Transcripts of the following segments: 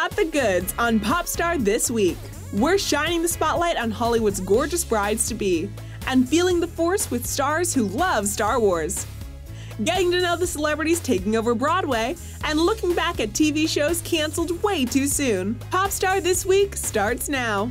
got the goods on PopStar this week. We're shining the spotlight on Hollywood's gorgeous brides-to-be and feeling the force with stars who love Star Wars. Getting to know the celebrities taking over Broadway and looking back at TV shows canceled way too soon. PopStar This Week starts now.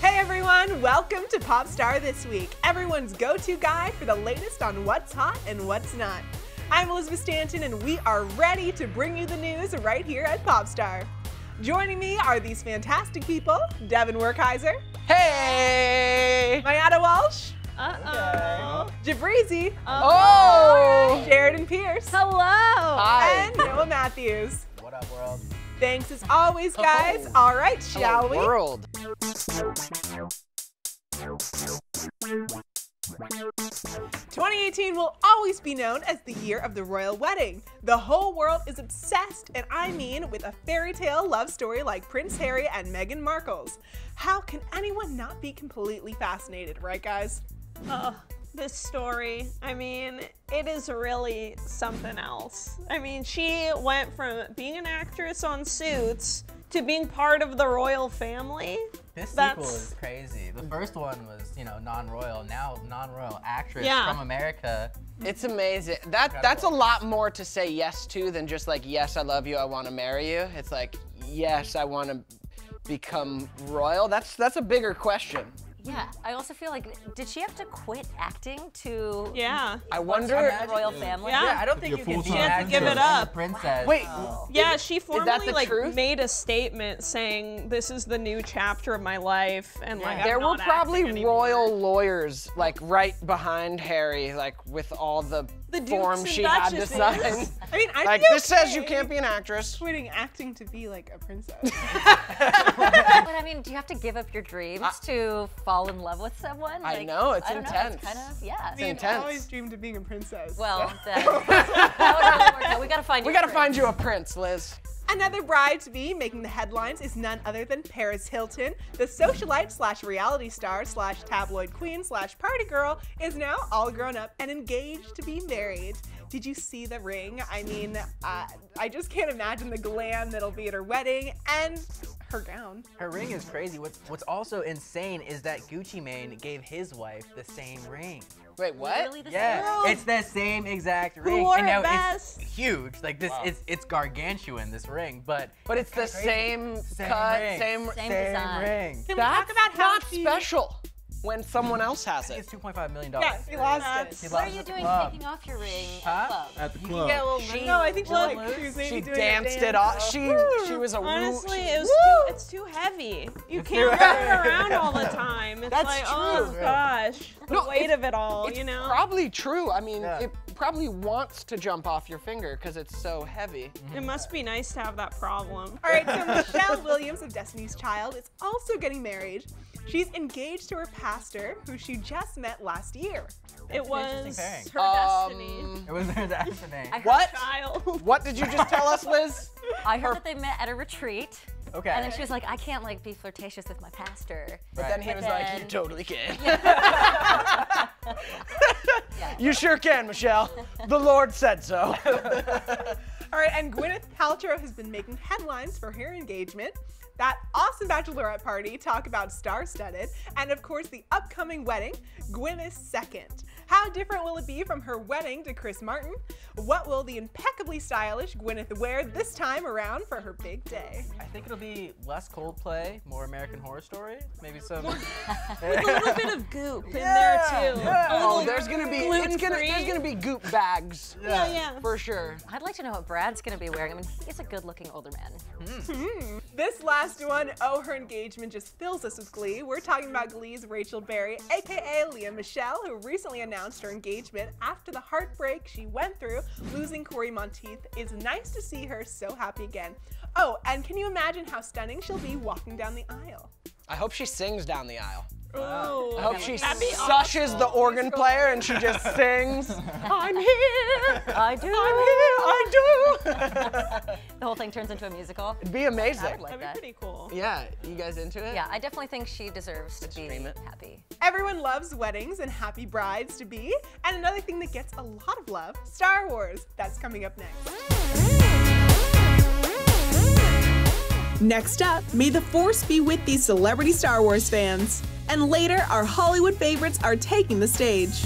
Hey everyone, welcome to PopStar This Week, everyone's go-to guide for the latest on what's hot and what's not. I'm Elizabeth Stanton and we are ready to bring you the news right here at PopStar. Joining me are these fantastic people, Devon Werkheiser. Hey! Maiara Walsh. Uh-oh. Jibrizy. Oh! Sheridan Peirce. Hello. Hi. And Noah Matthews. What up, world? Thanks as always, guys. All right, shall we? World. 2018 will always be known as the year of the royal wedding. The whole world is obsessed, and I mean with a fairy tale love story like Prince Harry and Meghan Markle's. How can anyone not be completely fascinated, right guys? Oh, this story, I mean, it is really something else. I mean, she went from being an actress on Suits to being part of the royal family. This sequel is crazy. The first one was, you know, non-royal. Now non-royal actress from America. It's amazing. That's a lot more to say yes to than just like, yes, I love you, I want to marry you. It's like, yes, I want to become royal. That's a bigger question. Yeah, I also feel like, did she have to quit acting to I wonder the royal family? Yeah. I don't think you can She had to give it up. Princess. Wait, Yeah, she formally like truth? made a statement saying, this is the new chapter of my life, and like there I'm were not probably acting anymore. royal lawyers like right behind Harry, like with all the Dukes forms and she had to duchesses. sign. I mean, I Like, feel this says you okay can't be an actress. quitting acting to be like a princess. But I mean, do you have to give up your dreams to fall in love with someone? I Like, know, it's I don't know, intense. it's kind of, yeah. I mean, intense. I always dreamed of being a princess. Well, that would really work out. We gotta find you. We gotta find you a prince, Liz. Another bride-to-be making the headlines is none other than Paris Hilton. The socialite slash reality star slash tabloid queen slash party girl is now all grown up and engaged to be married. Did you see the ring? I mean, I just can't imagine the glam that'll be at her wedding and her gown. Her ring is crazy. What's also insane is that Gucci Mane gave his wife the same ring. Wait, what? Really the Yeah, same? it's the same exact ring. wore and it now best? it's huge. Like this, it's gargantuan. This ring, but But it's the same cut, ring. same. Same design. ring. Can we That's talk about how not she... special when someone else has I it. think it's $2.5 million. Yeah, she lost it. She What are lost you at the doing club. taking off your ring Huh? at the club? At the You club. get a little, no, I think she was maybe She doing danced a dance. it off. She was a Honestly, she- it was it's too heavy. You can't run around all the time. It's That's like, true. oh gosh, the No, weight of it all, It's you know? probably true. I mean, Yeah. it probably wants to jump off your finger because it's so heavy. It must be nice to have that problem. All right, so Michelle Williams of Destiny's Child is also getting married. She's engaged to her pastor, who she just met last year. It was interesting her destiny. It was her destiny. I heard, What? Child. What did you just tell us, Liz? I heard that they met at a retreat. Okay. And then she was like, I can't like be flirtatious with my pastor. But then he But was like, you then- totally can. You sure can, Michelle. The Lord said so. All right, and Gwyneth Paltrow has been making headlines for her engagement. That awesome bachelorette party, talk about star-studded, and of course the upcoming wedding, Gwyneth's second. How different will it be from her wedding to Chris Martin? What will the impeccably stylish Gwyneth wear this time around for her big day? I think it'll be less Coldplay, more American Horror Story, maybe some. With a little bit of goop in there too. yeah. A Oh, little there's gonna be gluten-free. there's gonna be goop bags Yeah, yeah. for sure. I'd like to know what Brad's gonna be wearing. I mean, he's a good-looking older man. This last one, oh, her engagement just fills us with glee. We're talking about Glee's Rachel Berry, aka Leah Michelle, who recently announced her engagement after the heartbreak she went through losing Corey Monteith. It's nice to see her so happy again. Oh, and can you imagine how stunning she'll be walking down the aisle? I hope she sings down the aisle. Ooh. I hope she That'd be sushes the organ player and she just sings. I'm here. I do. I'm here. I do. The whole thing turns into a musical. It'd be I amazing. would like That'd be that. pretty cool. Yeah, you guys into it? Yeah, I definitely think she deserves to be stream it. happy. Everyone loves weddings and happy brides to be. And another thing that gets a lot of love, Star Wars. That's coming up next. Next up, may the Force be with these celebrity Star Wars fans. And later, our Hollywood favorites are taking the stage.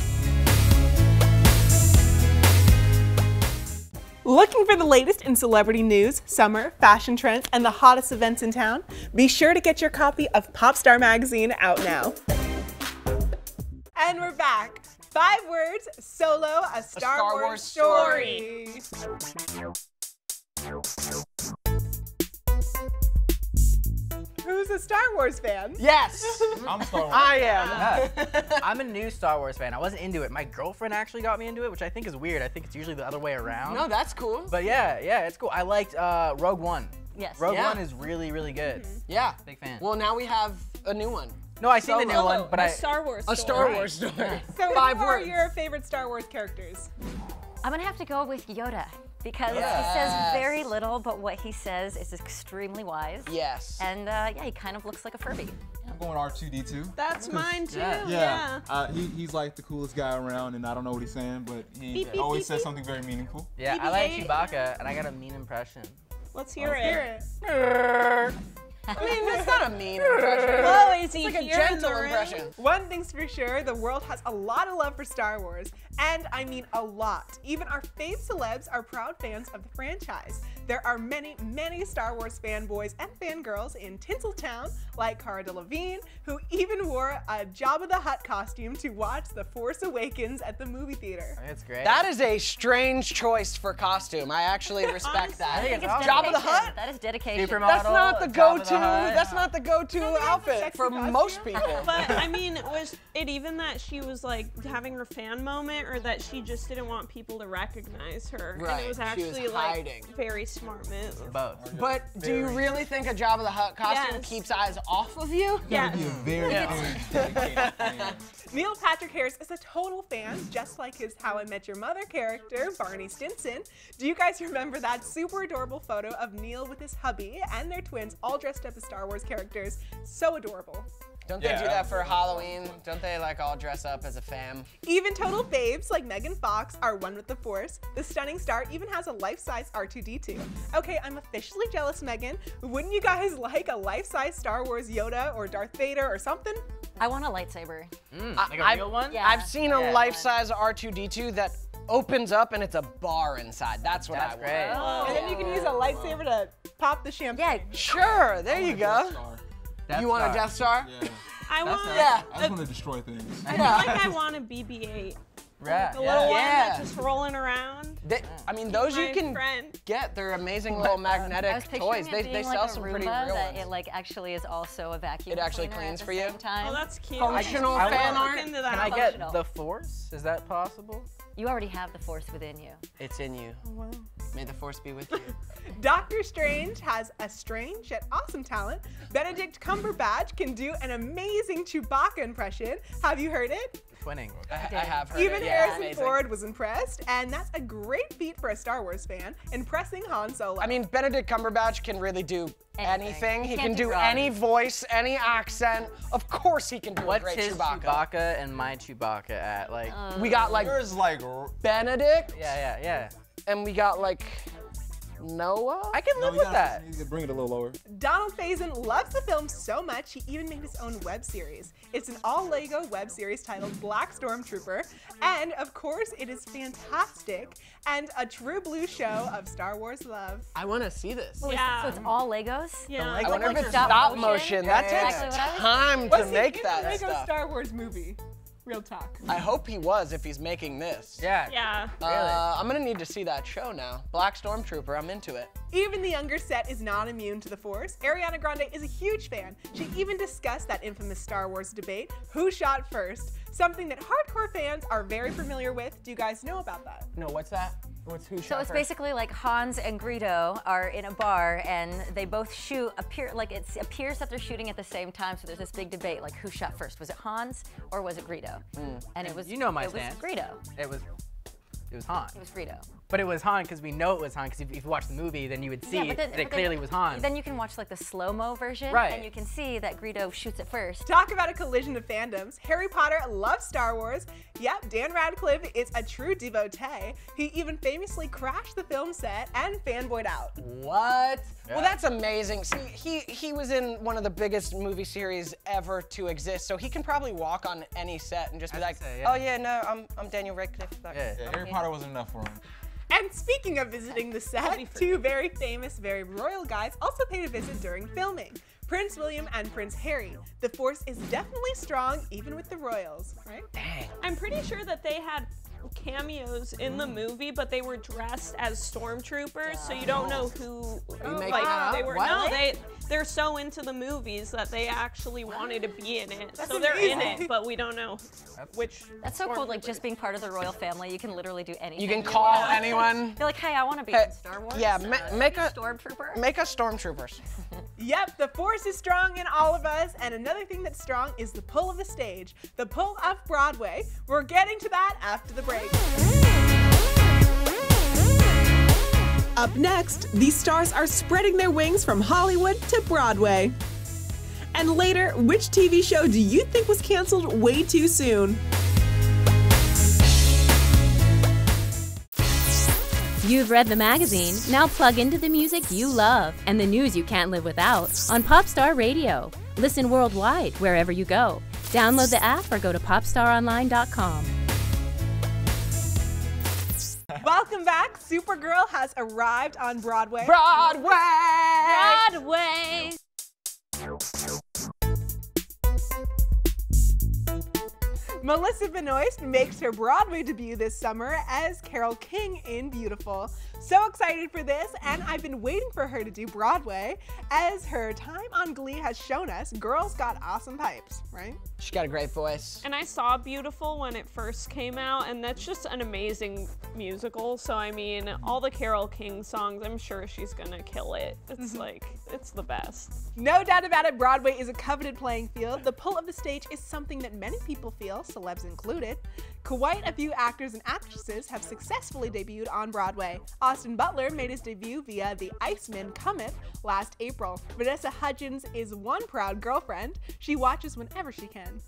Looking for the latest in celebrity news, summer, fashion trends, and the hottest events in town? Be sure to get your copy of PopStar magazine out now. And we're back. 5 words, solo, a Star Wars story. Who's a Star Wars fan? Yes! I'm Star Wars. I am. Yeah. I'm a new Star Wars fan. I wasn't into it. My girlfriend actually got me into it, which I think is weird. I think it's usually the other way around. No, that's cool. But yeah, it's cool. I liked Rogue One. Yes. Rogue One is really, really good. Yeah. Big fan. Well, now we have a new one. No, I seen the new one, but a Star Wars story. A Star Wars story. So 5 who are words. your favorite Star Wars characters? I'm gonna have to go with Yoda because he says very little, but what he says is extremely wise. Yes. And yeah, he kind of looks like a Furby. I'm going R2-D2. That's mine too. Yeah. He's like the coolest guy around, and I don't know what he's saying, but he always says something very meaningful. Yeah, I like Chewbacca, and I got a mean impression. Let's hear it. I mean, that's not a mean impression. Oh, is he It's like a here in the gentle room? impression. One thing's for sure, the world has a lot of love for Star Wars. And I mean a lot. Even our fave celebs are proud fans of the franchise. There are many, many Star Wars fanboys and fangirls in Tinseltown, like Cara Delevingne, who even wore a Jabba the Hutt costume to watch The Force Awakens at the movie theater. That's great. That is a strange choice for costume. I actually respect that. I think it's awesome. Jabba the Hutt? That is dedication. Supermodel, That's not the Jabba go-to. the Hutt. That's not the go-to outfit sexy for costume. most people. But I mean, was it even that she was like having her fan moment, or that she just didn't want people to recognize her? And Right, it was she was actually like hiding. very smart move. Both. But do you really think a Jabba the Hutt costume Yes. keeps eyes off of you? Yes. He's a very dedicated fan. Neil Patrick Harris is a total fan, just like his How I Met Your Mother character, Barney Stinson. Do you guys remember that super adorable photo of Neil with his hubby and their twins all dressed up as Star Wars characters? So adorable. Don't they do that for Halloween? Don't they like all dress up as a fam? Even total faves like Megan Fox are one with the Force. The stunning star even has a life-size R2-D2. Okay, I'm officially jealous, Megan. Wouldn't you guys like a life-size Star Wars Yoda or Darth Vader or something? I want a lightsaber. Like a real one? Yeah. I've seen a life-size R2-D2 that opens up and it's a bar inside. That's what I want. Great. And then you can use a lightsaber to pop the champagne. Yeah. Sure, there you go. Death You want a Star. Death Star? Yeah. I want. Yeah. I just want to destroy things. I feel like I want a BB-8. Right. The little one Yeah. that's just rolling around. I mean, those you My can friend. get. They're amazing little I was magnetic picturing toys. it They being sell like some a pretty Roomba real that ones. it like actually is also a vacuum. It actually cleaner cleans at for the you? same time. Oh, that's cute. Functional I fan wanna art? look into that. Can I get Functional. the Force? Is that possible? You already have the Force within you. It's in you. May the Force be with you. Doctor Strange has a strange yet awesome talent. Benedict Cumberbatch can do an amazing Chewbacca impression. Have you heard it? Twinning. I have heard Even it. Yeah, Harrison amazing. Ford was impressed, and that's a great feat for a Star Wars fan, impressing Han Solo. I mean, Benedict Cumberbatch can really do anything. He can can't do do wrong. any voice, any accent. Of course he can do a What's great his Chewbacca. Chewbacca and my Chewbacca at? Like, We got like Yours like Benedict, yeah. and we got like Noah. I can live with that. You need to bring it a little lower. Donald Faison loves the film so much, he even made his own web series. It's an all-Lego web series titled Black Stormtrooper, and of course, it is fantastic and a true blue show of Star Wars love. I want to see this. Yeah. So it's all Legos? Yeah. I wonder if like it's stop stop motion? motion. Yeah, That yeah, takes exactly what I was time Was to he make in that the Lego stuff. Star Wars movie? Real talk. I hope he was if he's making this. Yeah. Yeah. I'm gonna need to see that show now. Black Stormtrooper, I'm into it. Even the younger set is not immune to the Force. Ariana Grande is a huge fan. She even discussed that infamous Star Wars debate, who shot first, something that hardcore fans are very familiar with. Do you guys know about that? No, what's that? What's who So shot it's first? basically like Hans and Greedo are in a bar and they both shoot, it appears that they're shooting at the same time, so there's this big debate, like who shot first? Was it Hans or was it Greedo? And it was, You know my it was stance. Greedo. It was Han. It was Greedo. But it was Han because we know it was Han, because if you watch the movie, then you would see that it clearly was Han. Then you can watch like the slow-mo version, Right. and you can see that Greedo shoots it first. Talk about a collision of fandoms. Harry Potter loves Star Wars. Yep, Dan Radcliffe is a true devotee. He even famously crashed the film set and fanboyed out. What? Yeah. Well, that's amazing. See, he was in one of the biggest movie series ever to exist, so he can probably walk on any set and just be like, oh yeah, no, I'm Daniel Radcliffe. Yeah, Harry Potter wasn't enough for him. And speaking of visiting the set, two very famous, very royal guys also paid a visit during filming. Prince William and Prince Harry. The force is definitely strong, even with the royals, right? Dang. I'm pretty sure that they had cameos in the movie, but they were dressed as stormtroopers, so you don't know who they were. What? No, they're so into the movies that they actually wanted to be in it. That's so they're in amazing. it, but we don't know which. That's so cool, like just being part of the royal family, you can literally do anything. You can call anyone. You're like, hey, I want to be in Star Wars. Yeah, make a stormtrooper. Make us stormtroopers. Yep, the force is strong in all of us, and another thing that's strong is the pull of the stage, the pull of Broadway. We're getting to that after the break. Up next, these stars are spreading their wings from Hollywood to Broadway. And later, which TV show do you think was canceled way too soon? You've read the magazine, now plug into the music you love and the news you can't live without on PopStar Radio. Listen worldwide wherever you go. Download the app or go to popstaronline.com. Welcome back. Supergirl has arrived on Broadway. Broadway! Broadway! Melissa Benoist makes her Broadway debut this summer as Carole King in Beautiful. So excited for this, and I've been waiting for her to do Broadway, as her time on Glee has shown us girls got awesome pipes, right? She got a great voice. And I saw Beautiful when it first came out, and that's just an amazing musical. So I mean, all the Carole King songs, I'm sure she's gonna kill it. It's like, it's the best. No doubt about it, Broadway is a coveted playing field. The pull of the stage is something that many people feel, celebs included. Quite a few actors and actresses have successfully debuted on Broadway. Austin Butler made his debut via The Iceman Cometh last April. Vanessa Hudgens is one proud girlfriend. She watches whenever she can.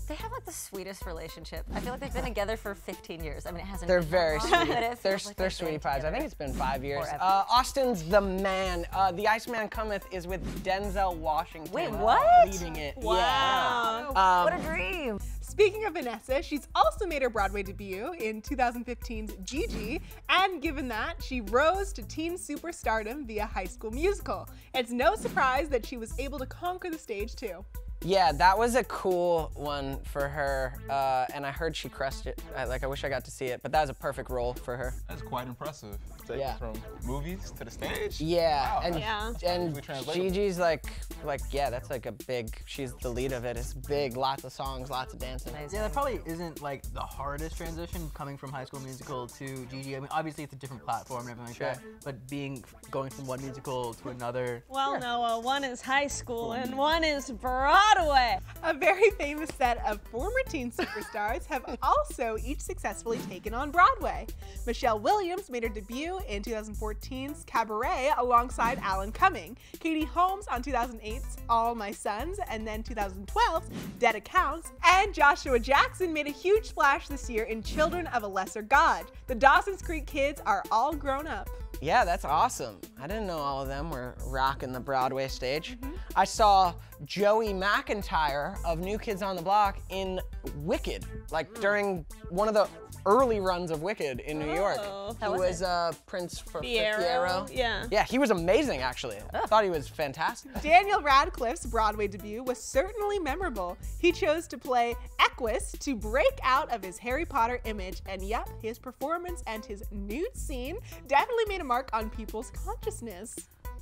They have like the sweetest relationship. I feel like they've been together for 15 years. I mean, it hasn't They're been very that long, sweet. but it They're feels like they've sweetie been pies. I together think it's been 5 years. forever. Austin's the man. The Iceman Cometh is with Denzel Washington. Wait, what? Leading it. Wow. Yeah. What a dream. Speaking of Vanessa, she's also made her Broadway debut in 2015's Gigi, and given that, she rose to teen superstardom via High School Musical. It's no surprise that she was able to conquer the stage too. Yeah, that was a cool one for her, and I heard she crushed it. I wish I got to see it, but that was a perfect role for her. That's quite impressive. Taking Yeah. from movies to the stage. Yeah, Wow. and Easily translatable. Gigi's like yeah, that's like a big. She's the lead of it. It's big, lots of songs, lots of dancing. Yeah, that probably isn't like the hardest transition coming from High School Musical to Gigi. I mean, obviously it's a different platform and everything like that, but going from one musical to another. Well, Noah, one is high school and one is Broadway. A very famous set of former teen superstars have also each successfully taken on Broadway. Michelle Williams made her debut in 2014's Cabaret alongside Alan Cumming, Katie Holmes on 2008's All My Sons, and then 2012's Dead Accounts, and Joshua Jackson made a huge splash this year in Children of a Lesser God. The Dawson's Creek kids are all grown up. Yeah, that's awesome. I didn't know all of them were rocking the Broadway stage. I saw Joey McIntyre of New Kids on the Block in Wicked, like during one of the early runs of Wicked in New York. He was Prince Fiyero. Yeah. Yeah, he was amazing actually. I thought he was fantastic. Daniel Radcliffe's Broadway debut was certainly memorable. He chose to play Equus to break out of his Harry Potter image, and yep, his performance and his nude scene definitely made a mark on people's consciousness.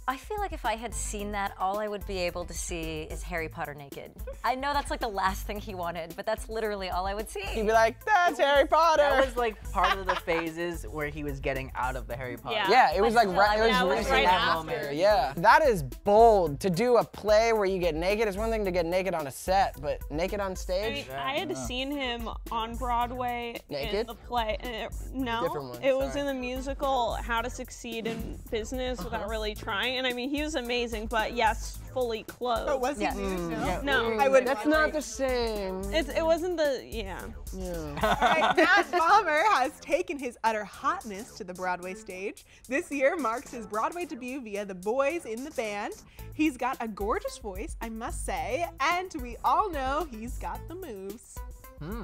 I feel like if I had seen that, all I would be able to see is Harry Potter naked. I know that's like the last thing he wanted, but that's literally all I would see. He'd be like, that's Harry Potter. That was like part of the phases where he was getting out of the Harry Potter. Yeah, it was like right, it was right after. Yeah, that is bold. To do a play where you get naked is one thing to get naked on a set, but naked on stage? I had seen him on Broadway Naked? in the play. No, Different one, it was sorry. in the musical How to Succeed in Business Without Really Trying. And I mean, he was amazing, but yes, fully clothed. Oh, was he? Yeah. nude? No. I wouldn't. That's not the same. It wasn't the, yeah. All right, Matt Bomer has taken his utter hotness to the Broadway stage. This year marks his Broadway debut via The Boys in the Band. He's got a gorgeous voice, I must say, and we all know he's got the moves.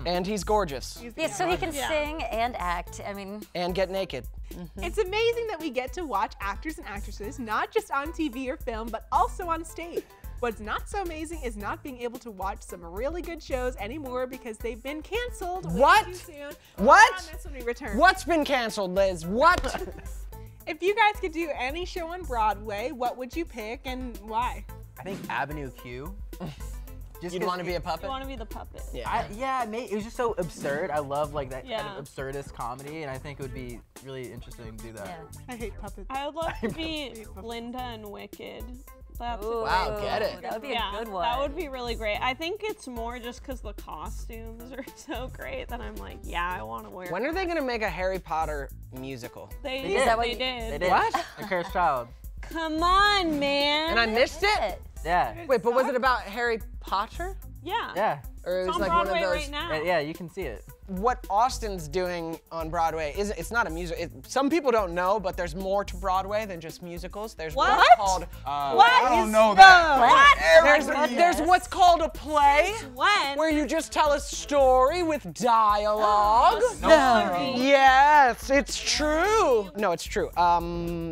And he's gorgeous. Yeah, so he can sing and act. I mean, And get naked. It's amazing that we get to watch actors and actresses not just on TV or film, but also on stage. What's not so amazing is not being able to watch some really good shows anymore because they've been canceled way What? too soon. What? On this when we return. What's been canceled, Liz? What? If you guys could do any show on Broadway, what would you pick and why? I think Avenue Q. Just You'd 'cause want to be a You puppet? want to be the puppet. Yeah. it was just so absurd. I love like that kind Yeah. of absurdist comedy, and I think it would be really interesting to do that. yeah. I hate puppets. I would love to be Linda and Wicked. That's Ooh, Wow, get it. That would be yeah, a good one. that would be really great. I think it's more just because the costumes are so great that I'm like, yeah, I want to wear. When are they gonna make a Harry Potter musical? They They did. did. that what They you- did. They did. What? The Cursed Child. Come on, man. And I missed it? Yeah. Wait, but was it about Harry Potter? Yeah. Yeah. Or it It's was on like Broadway one of those. right now. Yeah, you can see it. What Austin's doing on Broadway is it's not a musical. Some people don't know, but there's more to Broadway than just musicals. There's What? what's called I don't know that. there's what's called a play When? where you just tell a story with dialogue. Sorry. Yes, it's true. No, it's true.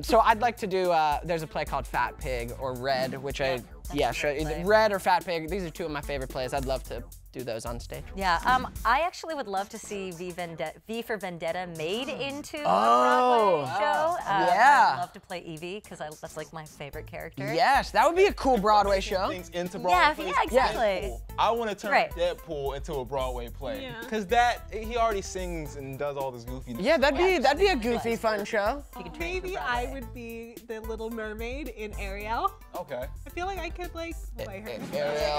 So I'd like to do. There's a play called Fat Pig or Red, which Red or Fat Pig. These are two of my favorite plays. I'd love to do those on stage. Yeah, I actually would love to see V for Vendetta made into a Oh. Broadway show. Yeah. I'd love to play Evie because that's like my favorite character. Yes, that would be a cool Broadway show. Things into Broadway Yeah, plays. exactly. Deadpool. I want to turn Right. Deadpool into a Broadway play. Yeah. Cause that he already sings and does all this goofy. Yeah, that'd be a goofy, fun show. You can train for Maybe I Broadway. would be the Little Mermaid in Ariel. Okay. I feel like I could like play her.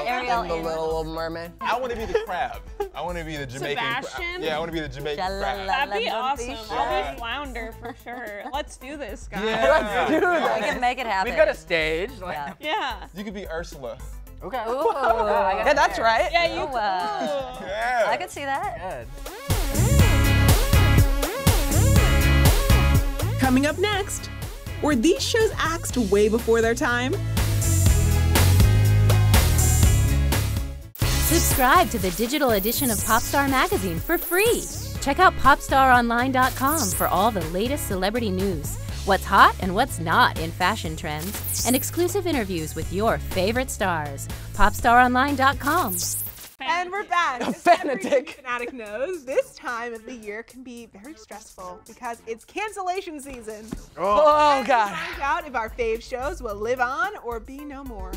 Ariel and the in- Little Mermaid. I want to be the crab. I want to be the Jamaican Sebastian? crab. Yeah, I want to be the Jamaican crab. That'd be Don't awesome. be I'll shy. be Flounder for sure. Let's do this, guys. Let's do We that. can make it happen. We've got a stage. Like, Yeah. Yeah. You could be Ursula. Okay. Ooh. Yeah, that's right. Yeah, you. Ooh, Yeah. I could see that. Good. Coming up next, were these shows axed way before their time? Subscribe to the digital edition of PopStar Magazine for free. Check out popstaronline.com for all the latest celebrity news, what's hot and what's not in fashion trends, and exclusive interviews with your favorite stars. popstaronline.com. And we're back. As Fanatic. every fanatic knows, this time of the year can be very stressful because it's cancellation season. Oh, God. Find out if our fave shows will live on or be no more.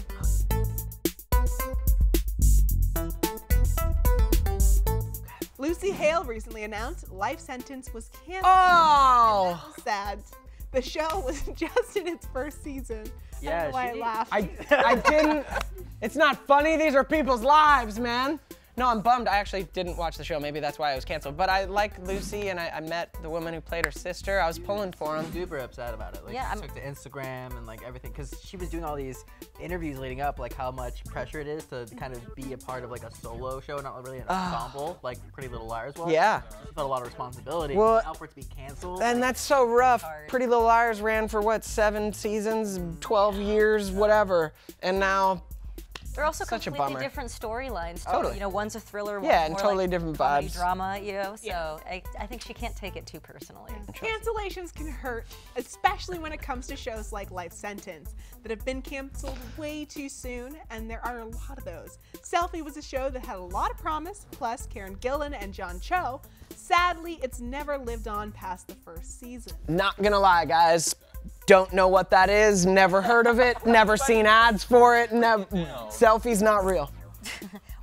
Lucy Hale recently announced life sentence was canceled. Oh. That was sad. The show was just in its first season. I don't know why I laughed. I didn't. It's not funny. These are people's lives, man. No, I'm bummed. I actually didn't watch the show. Maybe that's why it was canceled. But I like Lucy, and I met the woman who played her sister. I was pulling for him. Super upset about it. Like, Yeah, she took to Instagram and like everything, because she was doing all these interviews leading up, like how much pressure it is to kind of be a part of like a solo show, not really an ensemble, like Pretty Little Liars was. Yeah. She felt a lot of responsibility. Well, Now for it to be canceled. And that's so rough. Pretty Little Liars ran for what, 7 seasons, 12 years, whatever. And now, They're also Such a completely bummer. different storylines. Totally. You know, one's a thriller, one's Yeah, and more totally like different comedy vibes. drama, you know, so I think she can't take it too personally. Cancellations can hurt, especially when it comes to shows like Life Sentence that have been canceled way too soon, and there are a lot of those. Selfie was a show that had a lot of promise, plus Karen Gillan and John Cho. Sadly, it's never lived on past the first season. not gonna lie, guys. Don't know what that is, never heard of it, never seen ads for it, selfie's not real.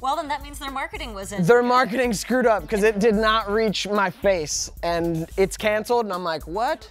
Well, then that means their marketing wasn't. Their marketing screwed up because it did not reach my face, and it's canceled, and I'm like, what?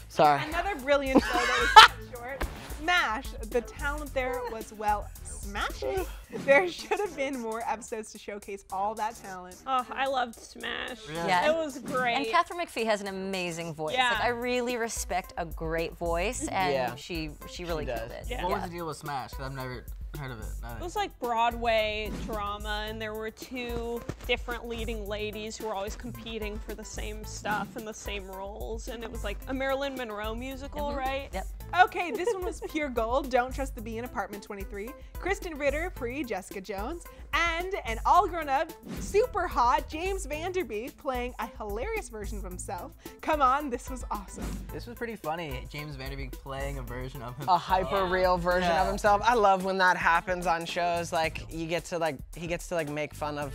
Sorry. Another brilliant show that was cut short. MASH, the talent there was, well, smashing. There should have been more episodes to showcase all that talent. Oh, I loved Smash. Really? Yeah. It was great. And Catherine McPhee has an amazing voice. Yeah. Like, I really respect a great voice, and Yeah. she really does. killed it. Yeah. What was the deal with Smash? 'Cause I've never heard of it. It was like Broadway drama, and there were two different leading ladies who were always competing for the same stuff and the same roles, and it was like a Marilyn Monroe musical, right? Yep. Okay, this one was pure gold. Don't Trust the Bee in Apartment 23. Kristen Ritter, pre-Jessica Jones, and an all-grown-up, super hot James Vanderbeek playing a hilarious version of himself. Come on, this was awesome. This was pretty funny. James Vanderbeek playing a version of him. A hyper-real version of himself. I love when that happens on shows. Like, he gets to make fun of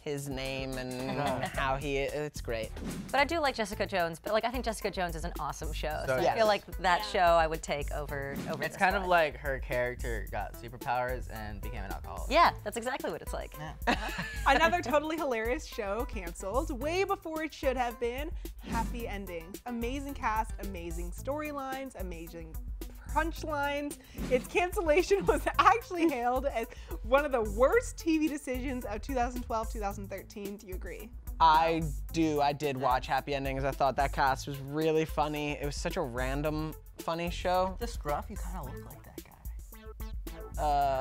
his name and how it's great. But I do like Jessica Jones, but like I think Jessica Jones is an awesome show. So Yes. I feel like that show I would take over It's this kind of one. like her character got superpowers and became an alcoholic. Yeah, that's exactly what it's like. Another totally hilarious show canceled way before it should have been. Happy Endings. Amazing cast, amazing storylines, amazing punchlines. Its cancellation was actually hailed as one of the worst TV decisions of 2012-2013. Do you agree? I do. I did watch Happy Endings. I thought that cast was really funny. It was such a random, funny show. The scruff, you kind of look like that guy.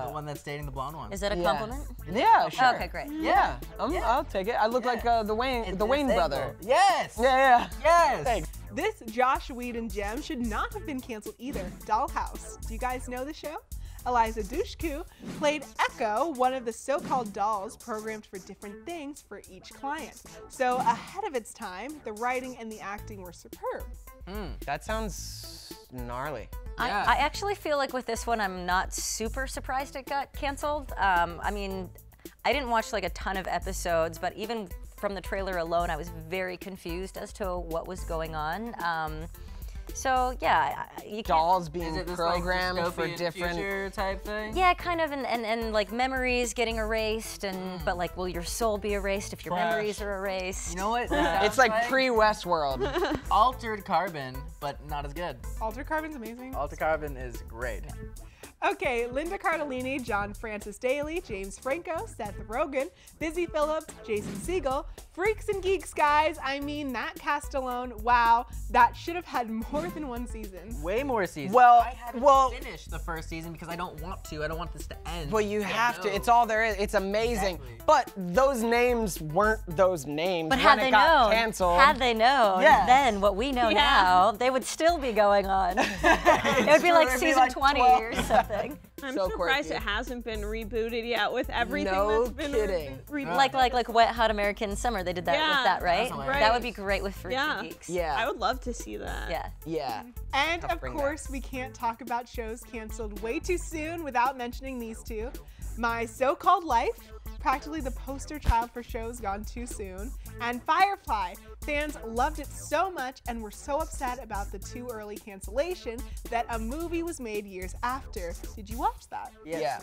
The one that's dating the blonde one. Is that a Yeah. compliment? Yeah, sure. Okay, great. Yeah, I'll take it. I look like the Wayne brother. Yes. Yeah. Yes. Thanks. This Josh Whedon gem should not have been canceled either. Dollhouse. Do you guys know the show? Eliza Dushku played Echo, one of the so-called dolls programmed for different things for each client. So ahead of its time, the writing and the acting were superb. That sounds gnarly. Yeah. I actually feel like with this one, I'm not super surprised it got canceled. I mean, I didn't watch like a ton of episodes, but even from the trailer alone, I was very confused as to what was going on. So yeah, you can't. Dolls Is being it this programmed like, for dystopian different. future type thing? Yeah, kind of, and like memories getting erased, and but like, will your soul be erased if your memories are erased? You know what? It's like pre-Westworld. Altered Carbon, but not as good. Altered Carbon's amazing. Altered Carbon is great. Okay, Linda Cardellini, John Francis Daly, James Franco, Seth Rogen, Busy Phillips, Jason Segel, Freaks and Geeks, guys. I mean, that cast alone, wow, that should have had more than one season. Way more seasons. Well- I haven't well- finished the first season because I don't want to. I don't want this to end. Well, you have to. no. It's all there is. It's amazing. Exactly. But those names weren't those names But when had it they got known, canceled. had they known Yes. then what we know now, they would still be going on. It would be like It'd be season like 20 12. or something. I'm So surprised quirky. it hasn't been rebooted yet with everything No that's been kidding. rebooted. Like Wet Hot American Summer, they did that Yeah, with that, right? that's hilarious. That would be great with Freaks Yeah. and Geeks. Yeah. I would love to see that. Yeah. Yeah. And Tough of bring course, we can't talk about shows canceled way too soon without mentioning these two. My So-Called Life, practically the poster child for shows gone too soon, and Firefly. Fans loved it so much and were so upset about the too early cancellation that a movie was made years after. Did you watch that? Yeah.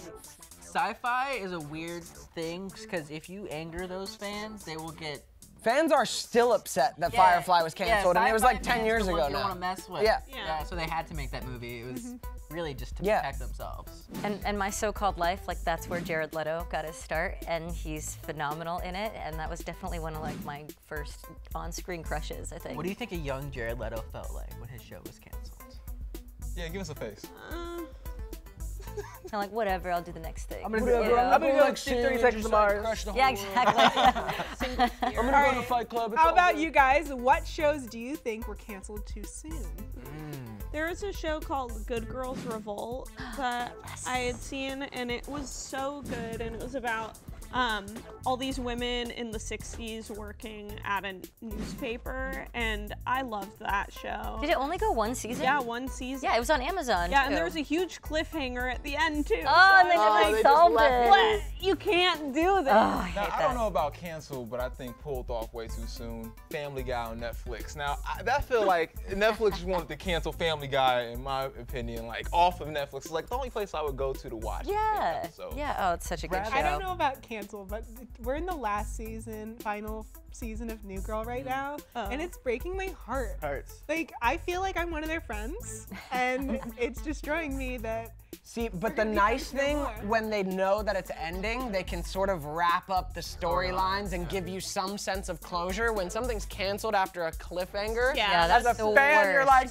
Sci-fi is a weird thing because if you anger those fans, they will get. Fans are still upset that Yeah, Firefly was canceled, and it was Sci-Fi like 10 fans years are the ago ones you don't now. want to mess with. Yeah. Yeah. So they had to make that movie. It was really just to Yeah. protect themselves. And My So-Called Life, like that's where Jared Leto got his start, and he's phenomenal in it, and that was definitely one of like my first on-screen crushes, I think. What do you think a young Jared Leto felt like when his show was canceled? Yeah, give us a face. Kind of like, whatever, I'll do the next thing. I'm gonna You know? go like 30 seconds to Mars. Yeah, exactly. I'm gonna go to Fight Club. How about you guys? What shows do you think were canceled too soon? There was a show called Good Girls Revolt that I had seen, and it was so good, and it was about all these women in the 60s working at a newspaper, and I loved that show. Did it only go one season? Yeah, one season. Yeah, it was on Amazon. Yeah, too. and there was a huge cliffhanger at the end too. Oh, and they so never they solved just it. left but you can't do Oh, that. I hate Now, that. I don't know about cancel, but I think pulled off way too soon. Family Guy on Netflix. Now, that feel like Netflix just wanted to cancel Family Guy, in my opinion, like off of Netflix. It's like the only place I would go to watch. Yeah. So. Yeah. Oh, it's such a good show. I don't know about cancel, but we're in the last season, final season of New Girl right now, and it's breaking my heart. Hurts. Like, I feel like I'm one of their friends, and it's destroying me that. See, but the gonna be nice friends no thing, more. when they know that it's ending, they can sort of wrap up the storylines and give you some sense of closure. When something's canceled after a cliffhanger, Yeah, as that's a the fan, you're worst. like,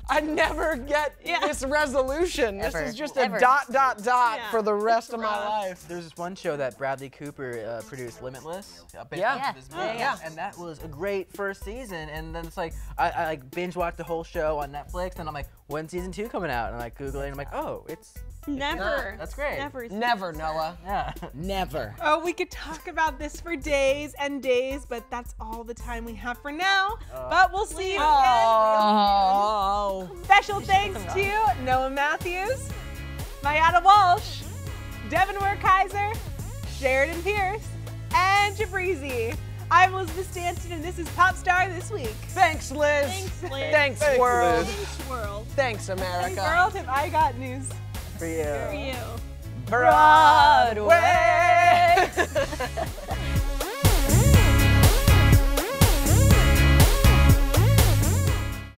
I never get this resolution. Ever. This is just Ever. a ... Yeah. for the rest of my life. There's this one show that Bradley Cooper produced, Limitless. Based Yeah. off of his movie. Yeah. And that was a great first season. And then it's like, I like binge watched the whole show on Netflix, and I'm like, when's season 2 coming out? And I Google it, and I'm like, oh, it's Never. That's great. Never. Never, Noah. yeah. Never. Oh, we could talk about this for days and days, but that's all the time we have for now. But we'll see you again. Oh. Special thanks to Noah Matthews, Maiara Walsh, Devon Werkheiser, Sheridan Peirce, and Jibrizy. I'm Elizabeth Stanton, and this is PopStar This Week. Thanks, Liz. Thanks, Liz. Thanks, Thanks, world. Liz. Thanks, world. Thanks, Hey, America. world, have I got news For you. For you. Broadway.